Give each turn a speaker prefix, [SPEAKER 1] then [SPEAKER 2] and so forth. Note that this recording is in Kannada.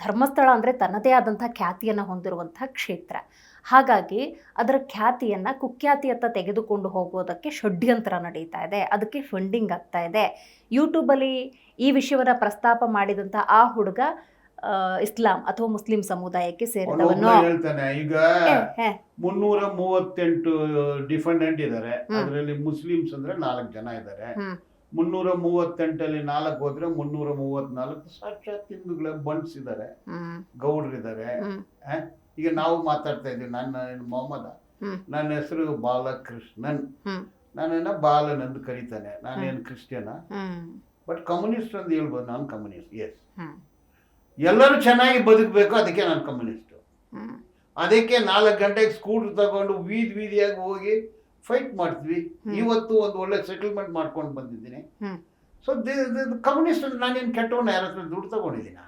[SPEAKER 1] ಧರ್ಮಸ್ಥಳ ಅಂದರೆ ತನ್ನದೇ ಆದಂಥ ಖ್ಯಾತಿಯನ್ನು ಹೊಂದಿರುವಂಥ ಕ್ಷೇತ್ರ. ಹಾಗಾಗಿ ಅದರ ಖ್ಯಾತಿಯನ್ನು ಕುಖ್ಯಾತಿಯತ್ತ ತೆಗೆದುಕೊಂಡು ಹೋಗೋದಕ್ಕೆ ಷಡ್ಯಂತ್ರ ನಡೀತಾ ಇದೆ, ಅದಕ್ಕೆ ಫಂಡಿಂಗ್ ಆಗ್ತಾ ಇದೆ. ಯೂಟ್ಯೂಬಲ್ಲಿ ಈ ವಿಷಯವನ್ನು ಪ್ರಸ್ತಾಪ ಮಾಡಿದಂಥ ಆ ಹುಡುಗ ಇಸ್ಲಾಂ ಅಥವಾ ಮುಸ್ಲಿಂ ಸಮುದಾಯಕ್ಕೆ ಸೇರಿದವನು
[SPEAKER 2] ಹೇಳ್ತಾನೆ. ಈಗ 338 ಡಿಫೆಂಡೆಂಟ್ ಇದ್ದಾರೆ, ಅದರಲ್ಲಿ ಮುಸ್ಲಿಮ್ಸ್ ಅಂದ್ರೆ 4 ಜನ ಇದ್ದಾರೆ. 338ಅಲ್ಲಿ 4 ಹೋದ್ರೆ 334 ಸಾಕ್ಷಾತ್ ಹಿಂದೂಗಳ ಬಂಡ್ಸ್ ಇದ್ದಾರೆ, ಗೌಡ್ರಿದ್ದಾರೆ. ಈಗ ನಾವು ಮಾತಾಡ್ತಾ ಇದ್ದೀವಿ, ನನ್ನ ಮೊಹಮ್ಮದ, ನನ್ನ ಹೆಸರು ಬಾಲಕೃಷ್ಣನ್, ನಾನೇನ ಬಾಲನ್ ಅಂತ ಕರೀತಾನೆ, ನಾನೇನು ಕ್ರಿಶ್ಚಿಯನ. ಬಟ್ ಕಮ್ಯುನಿಸ್ಟ್ ಅಂತ ಹೇಳ್ಬೋದು, ನಾನು ಕಮ್ಯುನಿಸ್ಟ್. ಎಸ್, ಎಲ್ಲರೂ ಚೆನ್ನಾಗಿ ಬದುಕಬೇಕು, ಅದಕ್ಕೆ ನಾನು ಕಮ್ಯುನಿಸ್ಟು. ಅದಕ್ಕೆ 4 ಗಂಟೆಗೆ ಸ್ಕೂಟರ್ ತಗೊಂಡು ಬೀದಿಯಾಗಿ ಹೋಗಿ ಫೈಟ್ ಮಾಡ್ತೀವಿ. ಇವತ್ತು ಒಂದು ಒಳ್ಳೆ ಸೆಟಲ್ಮೆಂಟ್ ಮಾಡ್ಕೊಂಡು ಬಂದಿದ್ದೀನಿ. ಸೊ ಕಮ್ಯುನಿಸ್ಟ್ ನಾನೇನು ಕೆಟ್ಟವನ್ನ ಯಾರ ಹತ್ರ ದುಡ್ಡು ತಗೊಂಡಿದ್ದೀನ?